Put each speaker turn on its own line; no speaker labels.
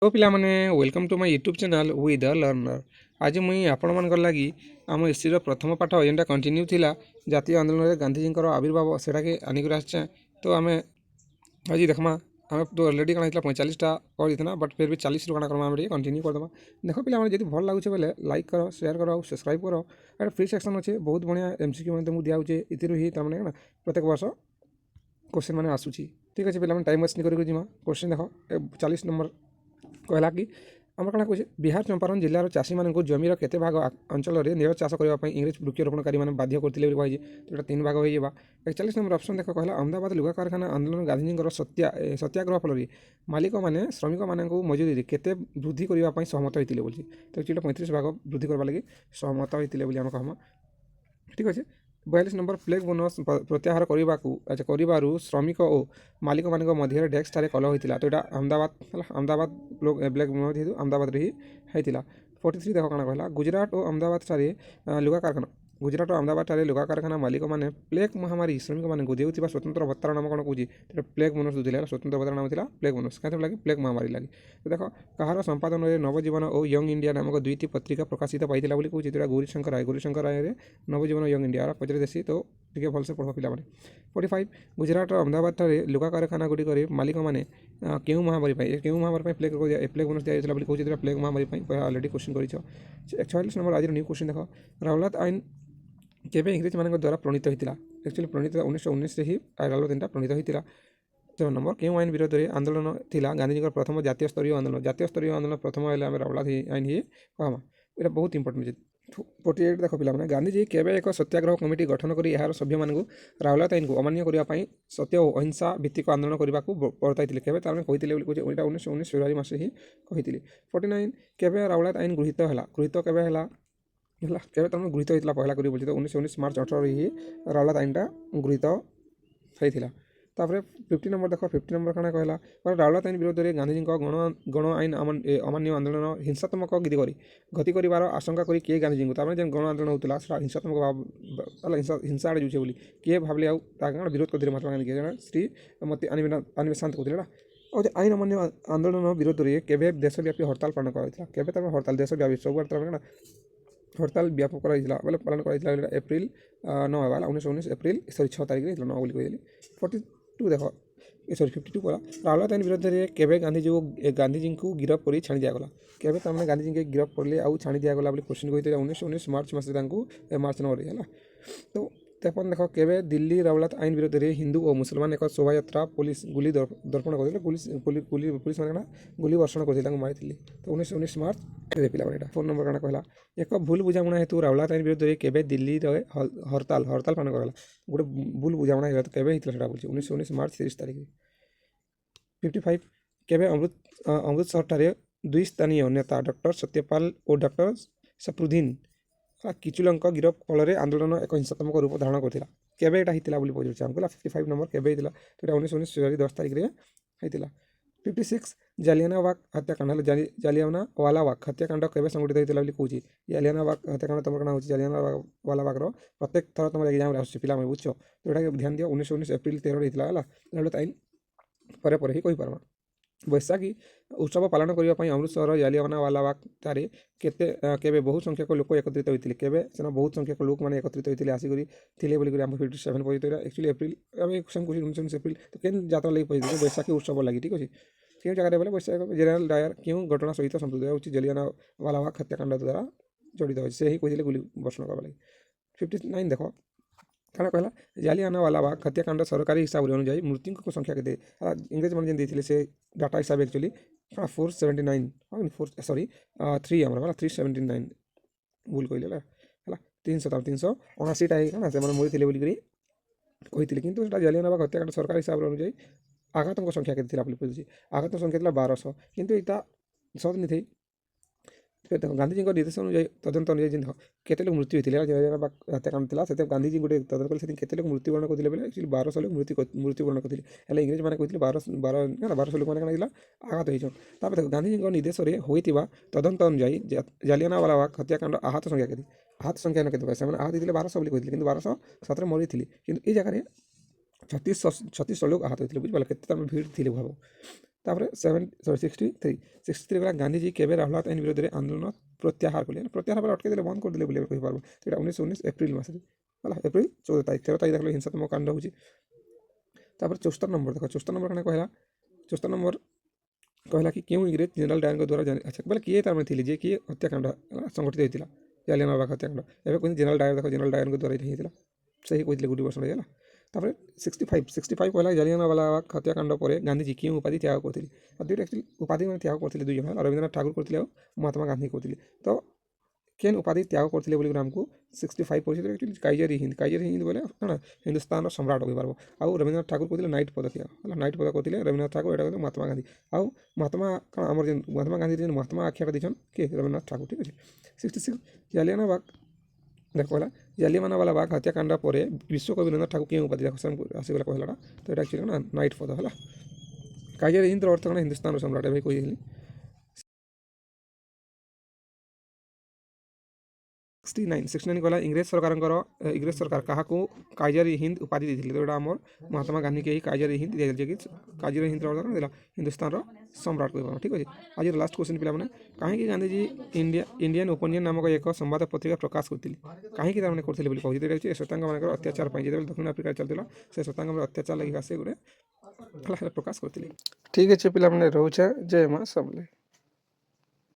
तो पिलामाने welcome to my YouTube channel we the learner. आज मुई आपण लगी आम हिस्ट्री प्रथम पाठ जेनटा कंटिन्यू थिला जातीय आंदोलन में गांधीजी आविर्भाव सेटाके आनिक आसे। तो आम आज देखमा आम तो अलरेडी कण 45टा पढ़ी बट फिर भी 40 रु कण आम कंटिन्यू करदे। देख पिला जब भल लगुचे बोले लाइक करो, शेयर करो और सब्सक्राइब करो। एट फ्री सेक्शन अच्छे बहुत बढ़िया एमसीक्यू मैंने दिखाऊे ये तमें प्रत्येक वर्ष क्वेश्चन मैंने आसूची। ठीक अच्छे पे टाइम वेस्ट नहीं करा क्वेश्चन देख 40 नंबर कहला कि आम कौन कहे बिहार चंपारण जिलार चाषी मानक जमीर केते भाग अंचल नील चाष करने इंग्रेज वृक्षरोपणकारी मैंने बाध्य करते कही तो 3 भाग हो 41 नंबर ऑप्शन देख कहला अहमदाबाद लुगा कारखाना आंदोलन गांधीजी सत्याग्रह फल मालिक मैंने श्रमिक मान मजूरी केते वृद्धि करने सहमत होते बोली तो एक्चुअली 35 भाग वृद्धि करवा लगी सहमत होते आम कहमा। ठीक अच्छे 42 नंबर प्लेग बोनस प्रत्याहार करने श्रमिक और मालिक मान मध्य डेस्क ठारे कलह होता तो यहाँ अहमदाबाद ब्लैक बोनस जेहतु अहमदाबाद ही होता। 43 देख कण कहला गुजरात और अहमदाबाद ठारे लुगा कारखाना गुजरात और अहमदाबाद ठारे लुगा कारखाना मालिक मैंने प्लेग महामारी श्रमिक मान देउथिबा स्वतंत्र भत्तार नाम कौन कौची तो प्लेग बोनस दूसरे स्वतंत्र भत्तार नाम था प्लेग बोनस क्या लगे प्लेग महामारी लगे। तो देख कहार संपादन में नवजीवन और यंग इंडिया नामक दुईटी पत्रिका प्रकाशित पाई बोली कौची तो गौरीशंकर राय नवजीवन यंग इंडिया पचार देसी तो टे भलसे पढ़ पिला 45 गुजरात और अहमदाबाद ठारे लुगा कारखाना गुड़िक मालिक मैंने क्यों महामारी क्यों महामारी प्लेग बोनस दिया कौची प्लेग महामारी अलरेडी क्वेश्चन कर 41 नंबर आज न्यू क्वेश्चन देख रावलात आईन केबे इंग्रेज मान द्वारा प्रणीत होता एक्चुअली प्रणीत 1919 ही रावलात आईन प्रणीत होता। 7 नंबर क्यों आईन विरोध में आंदोलन थिला गांधीजी प्रथम जातीय स्तरीय आंदोलन प्रथम है रावलात आईन ही कहमा यहाँ बहुत इंपोर्टेंट। 48 देख पे गांधीजी केबे एक सत्याग्रह कमिटी गठन कर यार सभ्य मानू रावलात आईन को अमान्य करने सत्य और अहिंसा भित्तिक आंदोलन करने को बर्ताई केबे तार कहते 1919 फेब्रुआरी मास ही कही। 49 केबे रावलात आईन गृहीत केबे केबे तुम गृहीत होता पहला करी बोलते 1919 मार्च 18 ही रावलात आईनटा गृहीत होता। तापर 50 नंबर देख 50 नंबर कण कहला रावलात आईन विरोध में गांधीजी गण आईन अमान्य आंदोलन हिंसात्मक गति कर आशंका करी किए गांधीजी को जो गण आंदोलन होता हिंसात्मक भाव हिंसा आड़े जुचे बोली किए भावले आगे विरोध करते महात्मा गांधी श्री मत आने बेसांत कहते और आईन अमान्य आंदोलन विरोध में केबे देशव्यापी हड़ताल पालन कर हड़ताल देशव्यापी सब हड़ताल व्यापक बोले पालन कर एप्रिल 9 वाला 1919 एप्रिल 6 तारीख 9 बोली कहली। 42 देख 52 कहला रावलात आईन विरोध में केबे गांधीजी को गिरफ्त कर छाणी दिगला केबे तमें गांधीजी के गिरफ्त करले आउ छाणी दिगला बोली क्वेश्चन कहते 1919 मार्च मास मार्च 9 है। तो 53 देख केबे दिल्ली रावलात आईन विरोध में हिंदू और मुसलमान एक शोभा यात्रा पुलिस गुली दर्पण करते पुलिस मैंने गुली वर्षण करते मारी तो 1919 मार्च पे 4 नंबर कण कहला एक भूल बुझाणा हेतु रावलात आईन विरोध में केबे दिल्ली हड़ताल पालन कराला गोटे भूल बुझाणा है केबे होता बोलते 1919 मार्च 30 तारीख। 55 केबे अमृतसर ठारे दुई स्थानीय नेता डॉक्टर सत्यपाल और डॉक्टर सफरुद्दीन किचुल गिरफ फल आंदोलन एक हिंसात्मक रूप धारण करता केबे यहाँ होता बोली पचार आमको 55 नंबर केबे होता तो 1919 फेब्रुआरी 10 तारीख में होता। 56 जालियानाबाग हत्याकांड जालियानवाला हत्याकांड केबे संगठित होता बोली कौची जालियानाबाग हत्याकांड तुम कौन हो जालियानवाला बाग प्रत्येक थर तुम एग्जाम पे बुझ तो यहाँ ध्यान दियो 1919 एप्रिल 13 होता है आईन पर ही कहीपर। बैशाखी उत्सव पालन करने अमृतसर जालियानवाला बाग ठारे केबे बहु संख्यक लोक एकत्रित होते केबे से बहुत संख्यक लोक मैंने एकत्रित होते आसिक 57 पहुँचे एक्चुअली एप्रिल क्वेश्चन 19 एप्रिल तो केन जात्रा लगी पहुँचे बैशाखी उत्सव लगी। ठीक अच्छे क्यों जगह बोले बैशाखी जेनेल डायर क्यों घटना सहित संपृक्त होती जालियानवाला बाग हत्याकांड द्वारा जड़ित हो से ही कहते गुली वर्षण करवा लगी। 59 देख क्या कहला जालियानवाला बाग हत्याकांड सरकारी हिसाब से अनुजाई मृत्यु संख्या के इंग्रेज मैंने देते से डाटा हिसाब एक्चुअली 479 सॉरी 379 भूल कहले है 379टा से मरी बोलिक कहते कि जालियानवाला हत्याकांड सरकारी हिसाब से अनुजाई आघात संख्या के आघात संख्या 1200 कितु यहाँ सत नहीं थी देख गांधीजी निर्देश अनुजाई तदंत अनुजाई देख केते लोग मृत्यु होते हत्याकांड था से गांधीजी गोटे तदंत कले केते लोग मृत्युवरण करते बोले एक्चुअली 1200 लोग मृत्युवरण करते इंग्रेज मैंने कहते 1200 लोक मैंने आघात होता देख गांधीजी निर्देश में होता तदंत अनुजाई जालियानवाला बाग हत्याकांड आहत संख्या के आहत संख्या के आहत होते 1200 बोली कहते 1207 मरी कि ये जगह 3600 लोग आहत होते बुझे के भीड़ थी भाव। ତାପରେ 63 ଗଲା ଗାନ୍ଧୀଜୀ କେବେ ରାହୁଲ ଆଇନ ବିରୋଧରେ ଆନ୍ଦୋଳନ ପ୍ରତ୍ୟାହାର କଲେ ପ୍ରତ୍ୟାହାର ପରେ ଅଟକେଇଦେଲେ ବନ୍ଦ କରିଦେଲେ ବୋଲି କହିପାରବ ସେଇଟା 1919 ଏପ୍ରିଲ ମାସରେ ହେଲା ଏପ୍ରିଲ 14 ତାରିଖ 13 ତାରିଖ ଦେଖିଲେ ହିଂସାତ୍ମକ କାଣ୍ଡ ହେଉଛି ତାପରେ 74 ନମ୍ବର ଦେଖ 74 ନମ୍ବର କାଣା କହିଲା 74 ନମ୍ବର कहला कि क्यों इंग्रेज जनरल डायर द्वारा अच्छा बोले किए तार थी जे किए हत्याकांड संगठित होता जालियानवाला बाग हत्याकांड एवं कहते जनरल डायर देख जनरल डायर द्वारा ही होता सही कहते गोटी वर्ष है 65 कहला जालियानवाला बाग हत्याकांड पर गांधीजी क्यों उपाधि त्याग करते दुईटा एक्चुअली उपाधि मैंने त्याग करते दुई जन रवींद्रनाथ ठाकुर करते महात्मा गांधी करते तो केन उपाधि त्याग करते बोली आमको 65 पढ़ी काइजर हिंद बोले कौन हिंदुस्तान सम्राट हो पार्ब आउ रवींद्रनाथ ठाकुर कहते नाइट पद त्याग नाइट पद कहते रवींद्रनाथ ठाकुर यहाँ कहते महात्मा गांधी आउ महात्मा कौन आम महात्मा गांधी महात्मा आख्याटा दीछन किए रवींद्रनाथ ठाकुर ठीक अच्छे 66 जालियाना बाग देख कहला जालियानवाला बाग हत्याकांड पर विश्वकवि रवींद्रनाथ ठाकुर क्यों उपाधि आसगला कहला तो ये एक्चुअली कौन नाइट पद है काइजर हिंद अर्थ कौन हिंदुस्तान सम्राट भाई कही 69 कहला इंग्रेज सरकार क्या काइजर हिंद उपाधि देते तो यहाँ आम महात्मा गांधी के ही काइजर हिंद दिया कि काइजर हिंद अर्थ कौन हिंदुस्तान सम्राट कह ठीक अच्छे आज लास्ट क्वेश्चन पे कहीं गांधीजी इंडियन ओपिनियन नामक एक संवाद पत्रिका प्रकाश करते कहीं कहते श्वेतांग मान अत्याचार जो दक्षिण आफ्रिका चलता से श्वेतांग अत्याचार लगे से गोटे प्रकाश करते ठीक अच्छे पे रोचे जय माँ सबले।